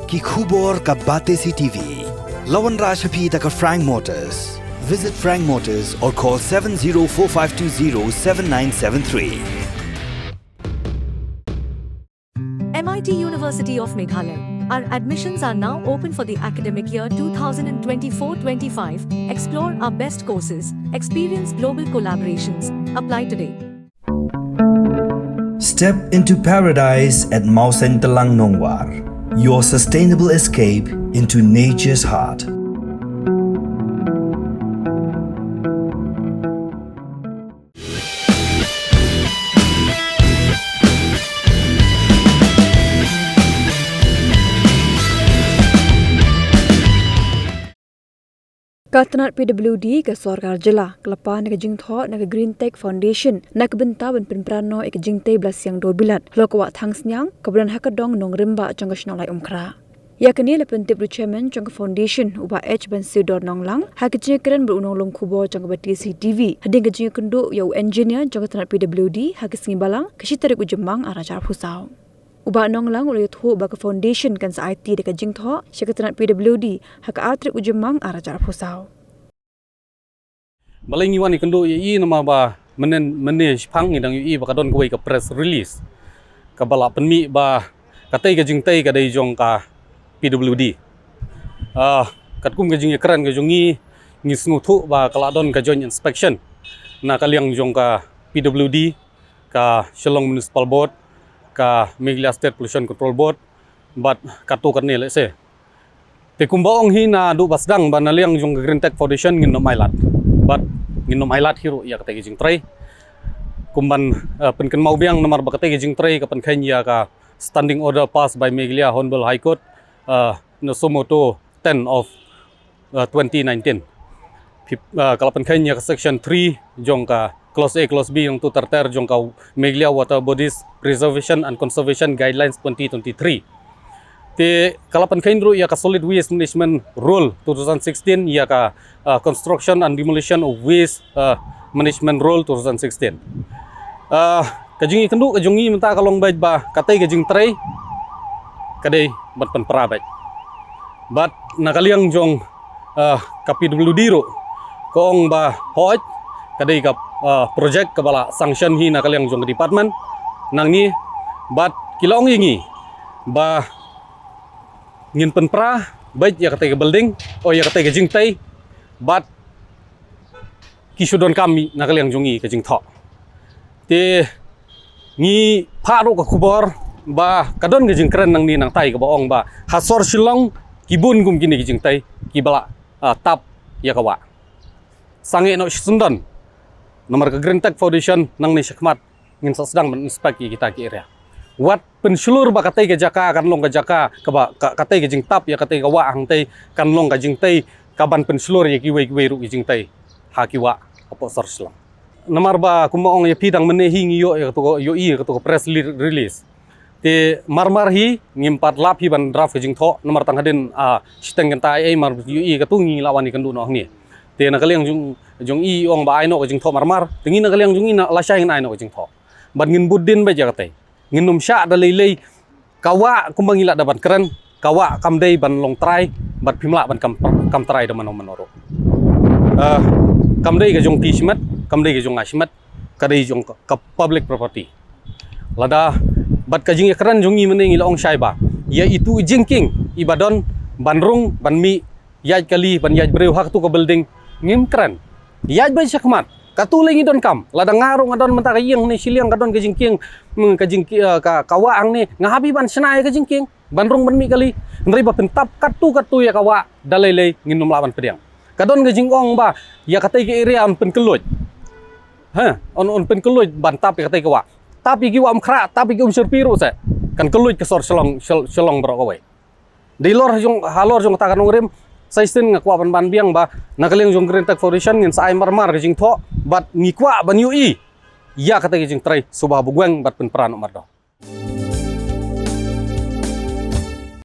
ki khubor ka bate CTV. Lawan Rajhapi taka Frank Motors. Visit Frank Motors or call 7045207973. MIT University of Meghalaya. Our admissions are now open for the academic year 2024-25. Explore our best courses, experience global collaborations. Apply today. Step into paradise at Mausen Telang Nongwar, your sustainable escape into nature's heart. Katnat PWD ke Sorkar Jela, Kelapa nak Jing Tho nak Green Tech Foundation nak benta ben penprano ek Jing Te belas yang 2 bilat. Lokwa thang senyang kebulan hakadong nong rimba jang nasional ai umkra. Ya kini lepen tip chairman jang foundation uba H ben Sidor Nonglang hakijing keren berunong long kubo jang bati CTV. Hading kejing kendu ya engineer jang Katnat PWD hakisingi balang kesitarik ujemang arajar pusau. Uba Nonglang ulit hu ba ke foundation kan sa IT dekat Jing Tho syakatnat PWD hak atrik ujemang arajar pusau. Baling iwan ikendu i nama ba menen shpang idang i ba kadon kuai ka press release ka bala penmi ba katai ka jingtai ka dai jong ka PWD katkum ka jing kran ka jongi ngi snuthu ba kaladon ka joint inspection na kaliang jong ka PWD ka Shillong Municipal Board ka Meghalaya State Pollution Control Board but katu kan ni let's say te kumbaong hina du basdang ba naliang jong Green Tech Foundation ngin no mailat but nginom ailat hiro ya kata gijing tray kumban penken mau biang nomor bakate gijing tray kapan kanya ka standing order passed by Meghalaya Honorable High Court no sumoto 10 of 2019 kalau kanya ka section 3 jong ka clause A clause B yang tu terter jong ka Meghalaya Water Bodies Preservation and Conservation Guidelines 2023 te kalapan kaindro ya ka Solid Waste Management Rule 2016 ya ka Construction and Demolition of Waste Management Rule 2016 kajing ikendu kajongi menta kalong bait ba katay kajing tray kadai bat penprabait bat nakaliang jong ka PWD ro kong ba hoit kadai ka project kabala sanction hi nakaliang jong department nang ni bat kilong ingi ba ngin penpra baik ya kata building oh ya kata jing tai but kisudon kami nakal yang jungi ke jing tho te ngi pharu ka khubor ba kadon ke jing kren nang ni nang tai ka baong ba hasor Shillong kibun gum kini ke jing tai kibala tap ya kawa sange no sundon nomor ke Green Tech Foundation nang ni syakmat ngin sedang menginspek kita ki area wat pensulur ba katay ka jaka kanlong ka jaka katay ka jing tap ya katay ka wa hang tay kanlong ka jing tay kaban pensulur ya kiway ru jing tay hakiwa apo sarslang namar ba kumaong ya pidang menehi yo ya to yo i to press release te marmar hi ngimpat lap hi ban draft ka jing tho namar tang hadin steng kan tai ai mar yo i ka tungi lawani kan du no ni te nakaliang jong i ong ba ai no ka jing tho marmar tingi nakaliang jong i na lasai ngan ai no ka jing tho ban ngin budin ba ja katay nginum syak da lei kawa kumbang ila dapat keren kawa kamdei ban long try bat pimla ban kam try da manoro kamdei ga jong tismet kamdei ga jong asmet kadai jong ka public property lada bat ka jing keren jongi meneng ila ong syai ba ya itu jingking ibadon banrung banmi yaj kali ban yaj breu hak tu ka building ngim keren yaj ba syakmat katuling idon kam ladang ngarung adon menta kayeng ni siliang kadon ka jingking ka kawaang ni ngahabi ban senai ka jingking banrung banmi kali ndri ba pentap katu ya kawa dalai nginum lawan pediang kadon ka jingong ba ya katai ke area on penkeluj on penkeluj bantap katai kawa tapi ki wa amkra tapi ki surpiru sa kan keluj ke sor selong bro kawe di lor jong halor jong takan ngrim saisten ngakwa ban biang ba nakaliang jong Green Tech Foundation ngin sa ay marmar ka jing tho bat ngikwa ban yu i ya kata jing tray subah bugweng bat penperan umar do